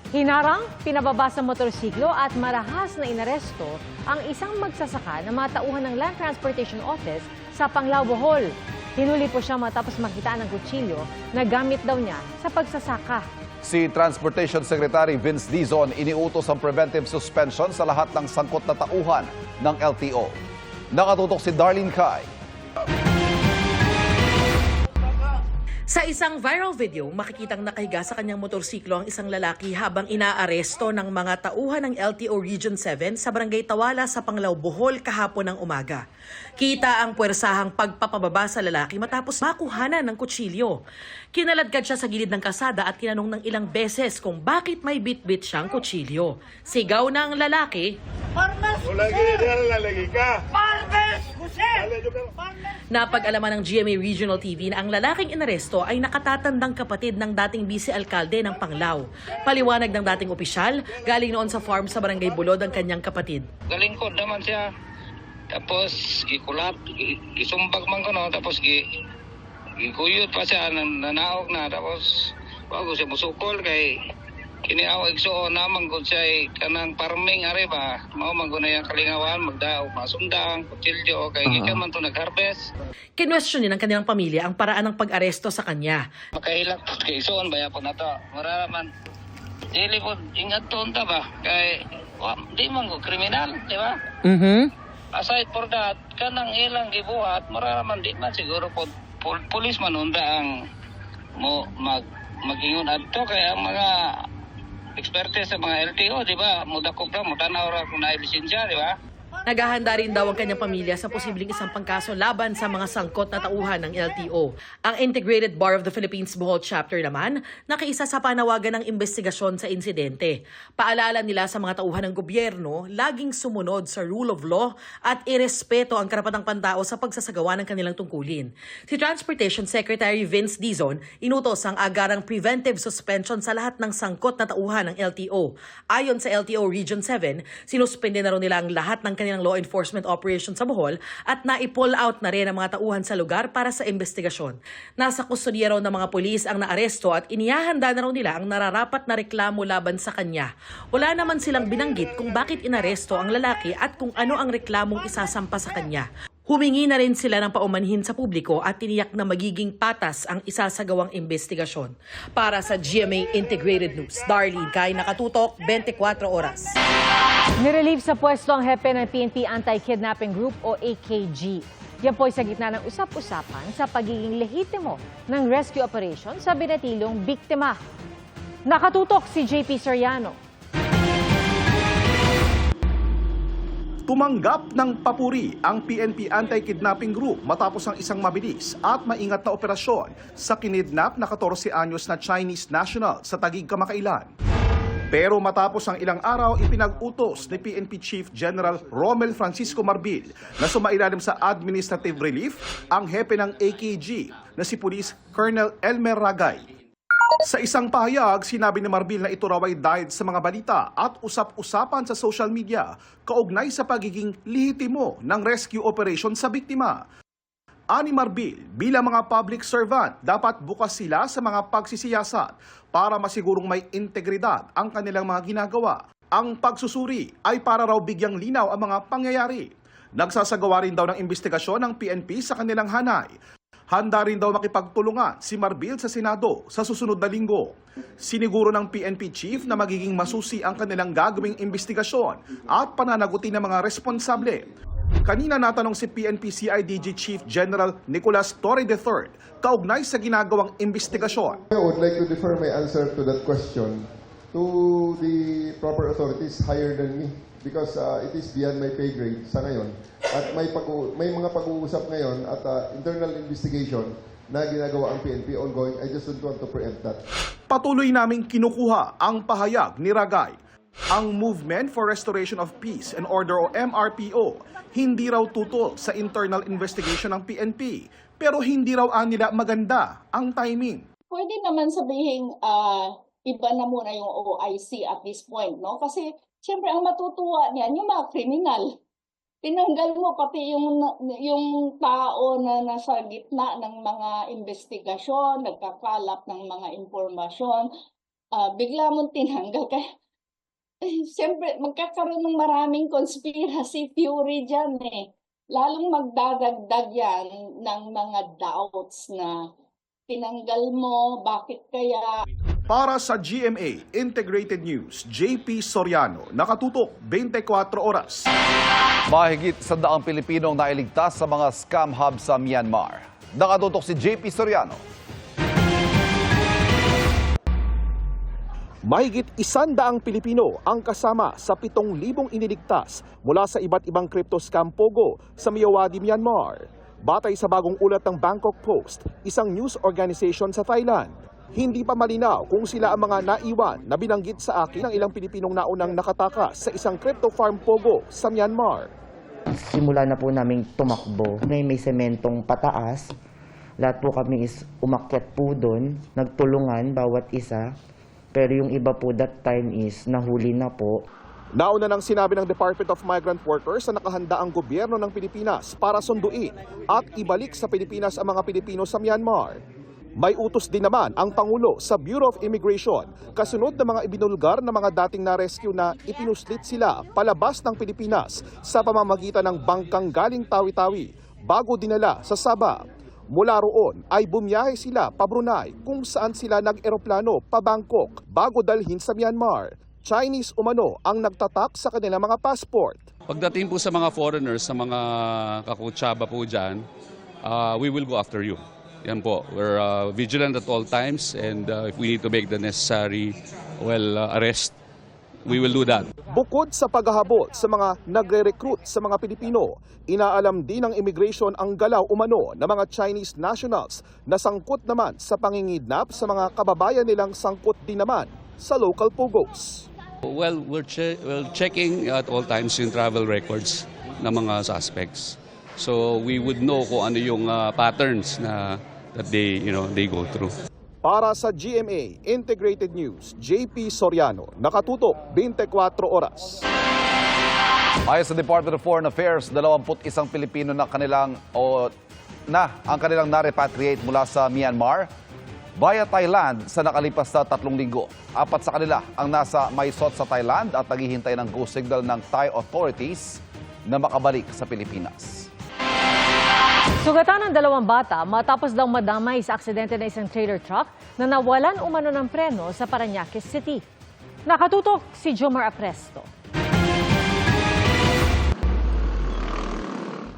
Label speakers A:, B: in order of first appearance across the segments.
A: Hinarang, pinababa sa motorsiklo at marahas na inaresto ang isang magsasaka na matauhan ng Land Transportation Office sa Panglao, Bohol. Hinuli po siya matapos makita ng kutsilyo na gamit daw niya sa pagsasaka.
B: Si Transportation Secretary Vince Dizon iniutos ang preventive suspension sa lahat ng sangkot na tauhan ng LTO. Nakatutok si Darlene Kai.
C: Sa isang viral video, makikitang nakahiga sa kanyang motorsiklo ang isang lalaki habang inaaresto ng mga tauhan ng LTO Region 7 sa Barangay Tawala sa Panglao, Bohol kahapon ng umaga. Kita ang puwersahang pagpapababa sa lalaki matapos makuhanan ng kutsilyo. Kinaladkad siya sa gilid ng kalsada at tinanong ng ilang beses kung bakit may bit-bit siyang kutsilyo. Sigaw ng lalaki, napag-alaman ng GMA Regional TV na ang lalaking inaresto ay nakatatandang kapatid ng dating vice-alkalde ng Panglao. Paliwanag ng dating opisyal, galing noon sa farm sa Barangay Bulod ang kanyang kapatid.
D: Galingkod naman siya. Tapos gikulat, gisumbag man ko no, tapos gikuyot pa siya, nanaog na, tapos bago siya musukol kay kiniaw igsuon naman kung siya kanang farming ari ba, mao man na yung kalingawan, magdaog, masundang, kutsilyo, kay gikan man to nag-harvest.
C: Kinwestiyon din ng kanilang pamilya ang paraan ng pag-aresto sa kanya.
D: Makahilak po kay igsuon, baya po na to. Mararaman, dili po, ingat to unta ba, kay di man ko kriminal, di ba? Aside for that, kanang ilang gibuhat, mararaman di man siguro po pulis man unda ang mag-ingon adto kay ang mga experte sa mga LTO, di ba? Mudakop lang, mutanaw ra kung na-lisensya, di ba?
C: Naghahanda rin daw ang kanyang pamilya sa posibleng isang pangkaso laban sa mga sangkot na tauhan ng LTO. Ang Integrated Bar of the Philippines Bohol Chapter naman, nakiisa sa panawagan ng investigasyon sa insidente. Paalala nila sa mga tauhan ng gobyerno, laging sumunod sa rule of law at irespeto ang karapatang pantao sa pagsasagawa ng kanilang tungkulin. Si Transportation Secretary Vince Dizon, inutos ang agarang preventive suspension sa lahat ng sangkot na tauhan ng LTO. Ayon sa LTO Region 7, sinuspende na rin nila ang lahat ng kanilang law enforcement operation sa Bohol at na-pull out na rin ang mga tauhan sa lugar para sa investigasyon. Nasa kustodiya raw ng mga pulis ang naaresto at inihahanda na raw nila ang nararapat na reklamo laban sa kanya. Wala naman silang binanggit kung bakit inaresto ang lalaki at kung ano ang reklamong isasampa sa kanya. Humingi na rin sila ng paumanhin sa publiko at tiniyak na magiging patas ang isasagawang investigasyon. Para sa GMA Integrated News, Darlene Kai, nakatutok, 24 oras.
A: Nirelieve sa pwesto ang hepe ng PNP Anti-Kidnapping Group o AKG. Yan po ay sa gitna ng usap-usapan sa pagiging lehitimo ng rescue operation sa binatilong biktima. Nakatutok si JP Soriano.
E: Tumanggap ng papuri ang PNP Anti-Kidnapping Group matapos ang isang mabilis at maingat na operasyon sa kinidnap na 14 anyos na Chinese national sa Taguig kamakailan. Pero matapos ang ilang araw, ipinag-utos ni PNP Chief General Romel Francisco Marbil na sumailalim sa administrative relief ang hepe ng AKG na si Police Colonel Elmer Ragay. Sa isang pahayag, sinabi ni Marbil na ito raw ay dahil sa mga balita at usap-usapan sa social media kaugnay sa pagiging lehitimo ng rescue operation sa biktima. Ani Marbil, bilang mga public servant, dapat bukas sila sa mga pagsisiyasat para masigurong may integridad ang kanilang mga ginagawa. Ang pagsusuri ay para raw bigyang linaw ang mga pangyayari. Nagsasagawa rin daw ng investigasyon ng PNP sa kanilang hanay. Handa rin daw makipagtulungan si Marbil sa Senado sa susunod na linggo. Siniguro ng PNP Chief na magiging masusi ang kanilang gagawing investigasyon at pananagutin ng mga responsable. Kanina natanong si PNP CIDG Chief General Nicolas Torre III kaugnay sa ginagawang investigasyon.
F: I would like to defer my answer to that question to the proper authorities higher than me because it is beyond my pay grade sa ngayon. At may mga pag-uusap ngayon at internal investigation na ginagawa ang PNP ongoing. I just don't want to preempt that.
E: Patuloy naming kinukuha ang pahayag ni Ragay. Ang Movement for Restoration of Peace and Order o MRPO hindi raw tutol sa internal investigation ng PNP pero hindi raw nila maganda ang timing.
G: Pwede naman sabihin iba na muna yung OIC at this point, no? Kasi siyempre ang matutuwa niyan yung mga kriminal. Tinanggal mo pati yung tao na nasa gitna ng mga investigasyon, nagkakalap ng mga impormasyon. bigla mong tinanggal. Kaya, siyempre, magkakaroon ng maraming conspiracy theory dyan eh. Lalong magdadagdag yan ng mga doubts na tinanggal mo, bakit kaya?
E: Para sa GMA Integrated News, JP Soriano, nakatutok 24 oras.
B: Mahigit 100 Pilipinong nailigtas sa mga scam hub sa Myanmar. Nakatutok si JP Soriano.
E: Mahigit 100 Pilipino ang kasama sa 7,000 iniligtas mula sa iba't ibang crypto scam pogo sa Myawaddy, Myanmar. Batay sa bagong ulat ng Bangkok Post, isang news organization sa Thailand. Hindi pa malinaw kung sila ang mga naiwan na binanggit sa akin ng ilang Pilipinong naunang nakatakas sa isang crypto farm pogo sa Myanmar.
H: Simula na po naming tumakbo. May sementong pataas. Lahat po kami is umakyat po doon. Nagtulungan bawat isa. Pero yung iba po that time is nahuli na po.
E: Nauna nang sinabi ng Department of Migrant Workers na nakahanda ang gobyerno ng Pilipinas para sunduin at ibalik sa Pilipinas ang mga Pilipino sa Myanmar. May utos din naman ang Pangulo sa Bureau of Immigration kasunod ng mga ibinulgar na mga dating na-rescue na ipinuslit sila palabas ng Pilipinas sa pamamagitan ng bangkang galing Tawi-Tawi bago dinala sa Sabah. Mula roon ay bumiyahe sila pa Brunei kung saan sila nag-eroplano pa Bangkok bago dalhin sa Myanmar. Chinese umano ang nagtatak sa kanilang mga passport.
I: Pagdating po sa mga foreigners, sa mga kakutsaba po dyan, we will go after you. Yan po, we're vigilant at all times and if we need to make the necessary arrest, we will do that.
E: Bukod sa paghahabol sa mga nagre-recruit sa mga Pilipino, inaalam din ng immigration ang galaw umano ng mga Chinese nationals na sangkot naman sa pangingidnap sa mga kababayan nilang sangkot din naman sa local pogos.
I: Well, we're checking at all times yung travel records ng mga suspects. So we would know kung ano yung patterns na that they go through.
E: Para sa GMA Integrated News, JP Soriano, nakatutok 24 oras.
B: Ayon sa Department of Foreign Affairs, 21 Pilipino ang kanilang na-repatriate mula sa Myanmar via Thailand sa nakalipas na 3 linggo. 4 sa kanila ang nasa Mysot sa Thailand at naghihintay ng go signal ng Thai authorities na makabalik sa Pilipinas.
A: Sugatan ng 2 bata matapos daw madamay sa aksidente ng isang trailer truck na nawalan umano ng preno sa Parañaque City. Nakatutok si Jomar Apresto.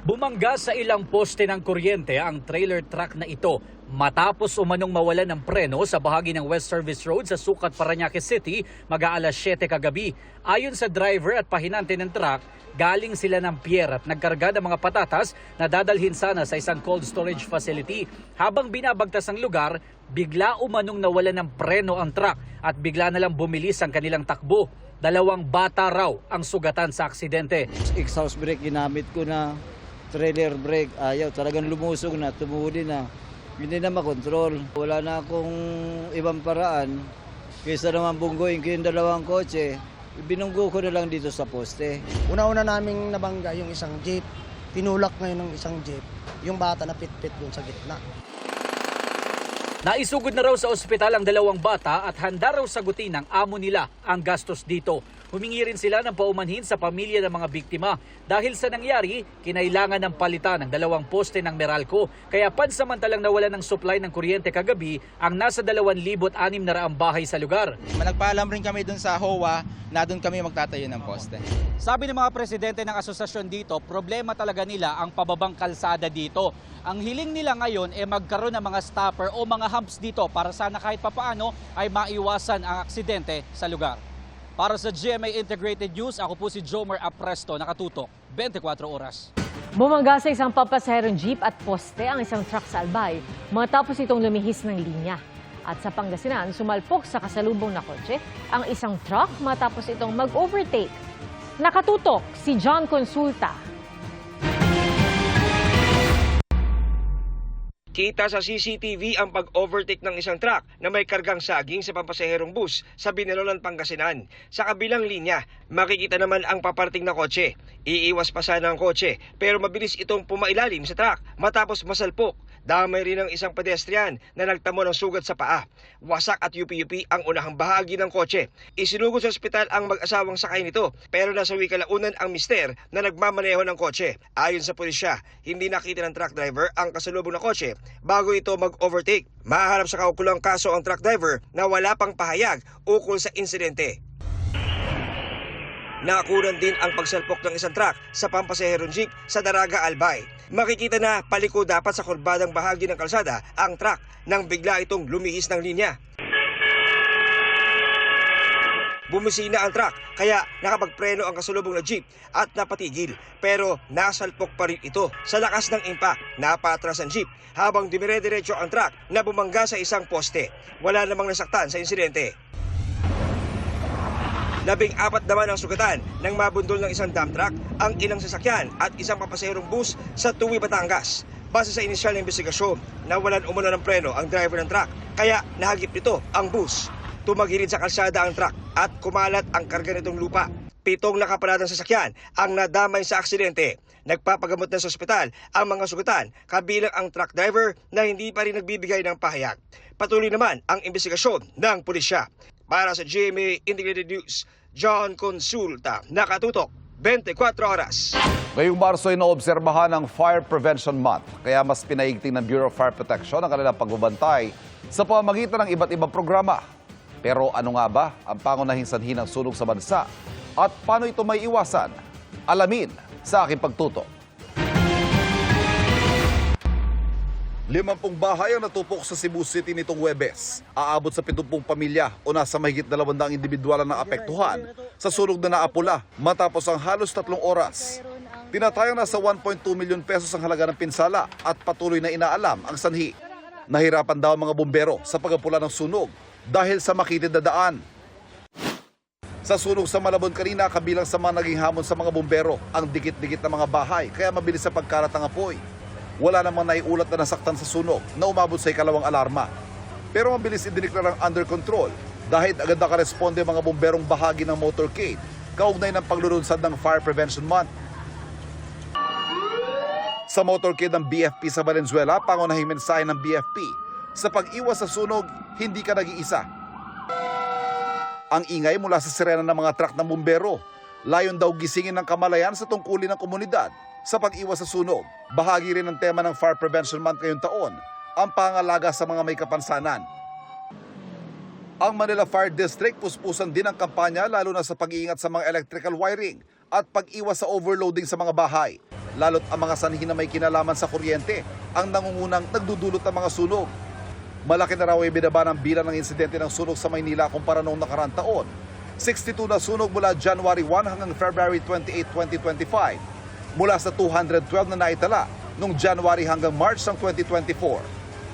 J: Bumangga sa ilang poste ng kuryente ang trailer truck na ito matapos umanong mawalan ng preno sa bahagi ng West Service Road sa Sucat, Parañaque City mag-aalas 7 kagabi. Ayon sa driver at pahinante ng truck, galing sila ng pier at nagkarga ng mga patatas na dadalhin sana sa isang cold storage facility. Habang binabagtas ang lugar, bigla umanong nawalan ng preno ang truck at bigla na lang bumilis ang kanilang takbo. 2 bata raw ang sugatan sa aksidente.
K: Exhaust brake ginamit ko na, trailer brake ayaw, talagang lumusog na, tumuli na. Hindi na makontrol. Wala na akong ibang paraan. Kaysa naman bungguin ko yung 2 kotse, binunggo ko na lang dito sa poste.
L: Una-una naming nabangga yung isang jeep. Tinulak ngayon ng isang jeep. Yung bata na pit-pit dun sa gitna.
J: Naisugod na raw sa ospital ang 2 bata at handa raw sagutin ng amo nila ang gastos dito. Humingi rin sila ng paumanhin sa pamilya ng mga biktima. Dahil sa nangyari, kinailangan ng palitan ng 2 poste ng Meralco. Kaya pansamantalang nawalan ng supply ng kuryente kagabi ang nasa 2,600 bahay sa lugar.
M: Nagpaalam rin kami dun sa HOA na dun kami magtatayo ng poste.
J: Sabi ng mga presidente ng asosasyon dito, problema talaga nila ang pababang kalsada dito. Ang hiling nila ngayon ay magkaroon ng mga stopper o mga humps dito para sana kahit papaano ay maiwasan ang aksidente sa lugar. Para sa GMA Integrated News, ako po si Jomar Apresto, nakatutok 24 oras.
A: Bumangga sa isang papasaherong jeep at poste ang isang truck sa Albay matapos itong lumihis ng linya. At sa Pangasinan, sumalpok sa kasalubong na kotse ang isang truck matapos itong mag-overtake. Nakatutok si John Consulta.
N: Kita sa CCTV ang pag-overtake ng isang truck na may kargang saging sa pampasaherong bus sa Binalonan, Pangasinan. Sa kabilang linya, makikita naman ang paparting na kotse. Iiwas pa sana ang kotse pero mabilis itong pumailalim sa truck matapos masalpok. Damay rin ng isang pedestrian na nagtamo ng sugat sa paa. Wasak at yupi-yupi ang unahang bahagi ng kotse. Isinugod sa ospital ang mag-asawang sakay nito pero nasawi kalaunan ang mister na nagmamaneho ng kotse. Ayon sa pulisya, hindi nakita ng truck driver ang kasalubong na kotse bago ito mag-overtake. Mahaharap sa kaukulang kaso ang truck driver na wala pang pahayag ukol sa insidente. Nakunan din ang pagsalpok ng isang truck sa pampasaherong jeep sa Daraga, Albay. Makikita na paliko dapat sa kurbadang bahagi ng kalsada ang truck nang bigla itong lumihis ng linya. Bumisina ang truck kaya nakapagpreno ang kasalubong na jeep at napatigil pero nasalpok pa rin ito. Sa lakas ng impact, napatras ang jeep habang dumire-diretso ang truck na bumangga sa isang poste. Wala namang nasaktan sa insidente. 14 naman ang sugatan nang mabundol ng isang dump truck ang ilang sasakyan at isang papasaherong bus sa Tuwi, Batangas. Base sa inisyal na investigasyon, nawalan umano ng preno ang driver ng truck kaya nahagip nito ang bus. Tumagilid sa kalsada ang truck at kumalat ang karga nitong lupa. 7 nakapaladang sasakyan ang nadamay sa aksidente. Nagpapagamot na sa ospital ang mga sugatan kabilang ang truck driver na hindi pa rin nagbibigay ng pahayag. Patuloy naman ang investigasyon ng pulisya. Para sa GMA Integrated News, John Consulta, nakatutok 24 oras.
B: Ngayong Marso ay naobserbahan ang Fire Prevention Month, kaya mas pinaigting ng Bureau of Fire Protection ang kanilang pagbabantay sa pamamagitan ng iba't ibang programa. Pero ano nga ba ang pangunahing sanhi ng sunog sa bansa at paano ito may iwasan? Alamin sa aking pagtutok. 50 bahay ang natupok sa Cebu City nitong Huwebes. Aabot sa 70 pamilya o nasa mahigit 200 individual na naapektuhan sa sunog na naapula matapos ang halos 3 oras. Tinatayang nasa 1.2 milyon pesos ang halaga ng pinsala at patuloy na inaalam ang sanhi. Nahirapan daw ang mga bumbero sa pagapula ng sunog dahil sa makitid na daan. Sa sunog sa Malabon kanina, kabilang sa mga naging hamon sa mga bumbero ang dikit-dikit na mga bahay kaya mabilis sa pagkalat ng apoy. Wala namang naiulat na nasaktan sa sunog na umabot sa ikalawang alarma. Pero mabilis idiniklarang under control dahil agad nakaresponde mga bomberong bahagi ng motorcade kaugnay ng paglulunsad ng Fire Prevention Month. Sa motorcade ng BFP sa Valenzuela, pangunahing mensahe ng BFP, sa pag-iwas sa sunog, hindi ka nag-iisa. Ang ingay mula sa sirena ng mga truck ng bumbero, layon daw gisingin ng kamalayan sa tungkulin ng komunidad sa pag-iwas sa sunog. Bahagi rin ng tema ng Fire Prevention Month ngayong taon, ang pangalaga sa mga may kapansanan. Ang Manila Fire District puspusan din ang kampanya lalo na sa pag-iingat sa mga electrical wiring at pag-iwas sa overloading sa mga bahay. Lalo't ang mga sanhi na may kinalaman sa kuryente ang nangungunang nagdudulot ng mga sunog. Malaki na raw ay binaba ng bilang ng insidente ng sunog sa Maynila kumpara noong nakaraang taon. 62 na sunog mula January 1 hanggang February 28, 2025. Mula sa 212 na naitala noong January hanggang March ng 2024.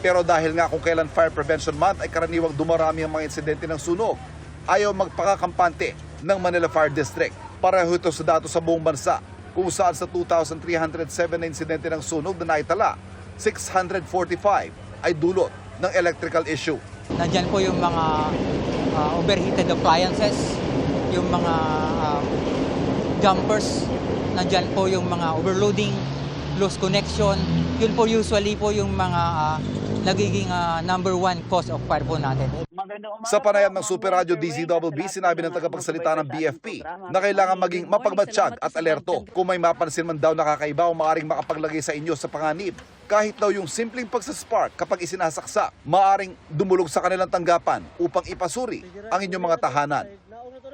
B: Pero dahil nga kung kailan Fire Prevention Month ay karaniwang dumarami ang mga insidente ng sunog, ayaw magpakakampante ng Manila Fire District. Pareho ito sa datos sa buong bansa, kung saan sa 2,307 na insidente ng sunog na naitala, 645 ay dulot ng electrical issue.
O: Nandyan po yung mga overheated appliances, yung mga jumpers, nandyan po yung mga overloading, loose connection. Yun po usually po yung mga nagiging number 1 cause of fire po natin.
B: Sa panayam ng Super Radio DZBB, sinabi ng tagapagsalita ng BFP na kailangan maging mapagmatsyag at alerto. Kung may mapansin man daw nakakaiba o maaaring makapaglagay sa inyo sa panganib, kahit daw yung simpleng pagsaspark kapag isinasaksa, maaaring dumulog sa kanilang tanggapan upang ipasuri ang inyong mga tahanan.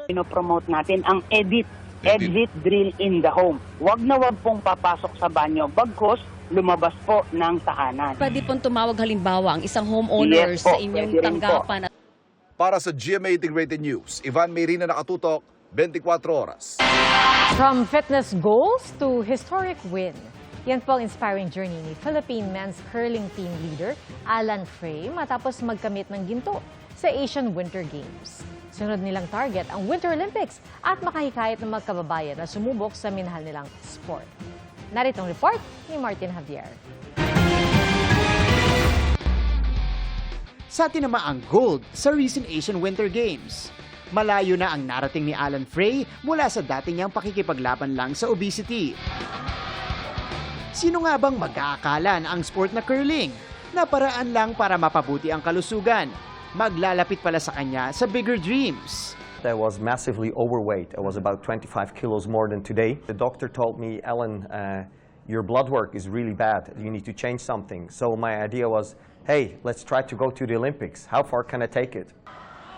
P: Pinopromote natin ang exit drill in the home. Wag na wag pong papasok sa banyo, bagkus lumabas po ng tahanan.
Q: Pwede pong tumawag halimbawa ang isang homeowner sa inyong tanggapan.
B: Para sa GMA Integrated News, Ivan Mayrina, nakatutok, 24 oras.
A: From fitness goals to historic win. Yan po ang inspiring journey ni Philippine men's curling team leader Alan Frey matapos magkamit ng ginto sa Asian Winter Games. Sunod nilang target ang Winter Olympics at makahikayat ng magkababayan na sumubok sa minahal nilang sport. Narito ang report ni Martin Javier.
R: Sa tinamaang gold sa recent Asian Winter Games, malayo na ang narating ni Alan Frey mula sa dati niyang pakikipaglaban lang sa obesity. Sino nga bang mag-aakala na ang sport na curling na paraan lang para mapabuti ang kalusugan. Maglalapit pala sa kanya sa bigger dreams.
S: I was massively overweight. I was about 25 kilos more than today. The doctor told me, Ellen, your blood work is really bad. You need to change something. So my idea was, hey, let's try to go to the Olympics. How far can I take it?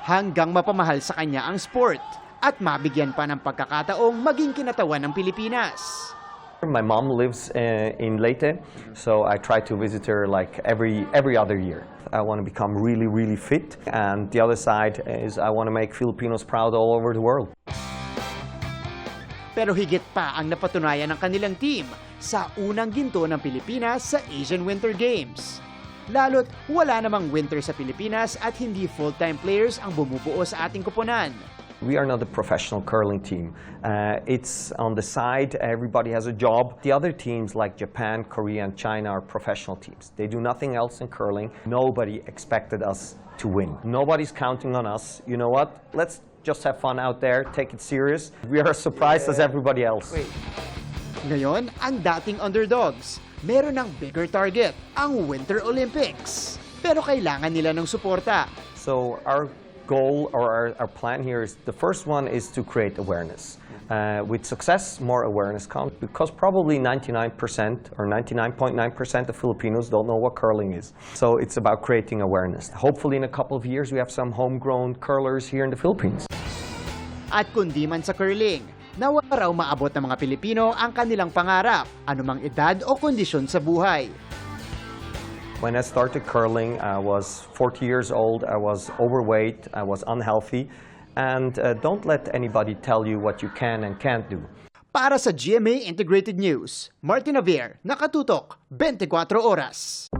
R: Hanggang mapamahal sa kanya ang sport at mabigyan pa ng pagkakataong maging kinatawan ng Pilipinas.
S: My mom lives in Leyte, so I try to visit her like every other year. I want to become really, really fit, and the other side is I want to make Filipinos proud all over the world.
R: Pero higit pa ang napatunayan ng kanilang team sa unang ginto ng Pilipinas sa Asian Winter Games. Lalo't wala namang winter sa Pilipinas at hindi full-time players ang bumubuo sa ating koponan.
S: We are not a professional curling team. It's on the side, everybody has a job. The other teams like Japan, Korea, and China are professional teams. They do nothing else in curling. Nobody expected us to win. Nobody's counting on us. You know what? Let's just have fun out there, take it serious. We are as surprised as everybody else.
R: Ngayon, ang dating underdogs, meron ng bigger target, ang Winter Olympics. Pero kailangan nila ng suporta.
S: So our goal or our plan here is the first one is to create awareness. With success, more awareness comes because probably 99% or 99.9% of Filipinos don't know what curling is. So it's about creating awareness. Hopefully in a couple of years we have some homegrown curlers here in the Philippines.
R: At kundi man sa curling, nawa raw maabot ng mga Pilipino ang kanilang pangarap, anumang edad o kondisyon sa buhay.
S: When I started curling, I was 40 years old, I was overweight, I was unhealthy, and don't let anybody tell you what you can and can't do.
R: Para sa GMA Integrated News, Martin Javier, Nakatutok, 24 Oras.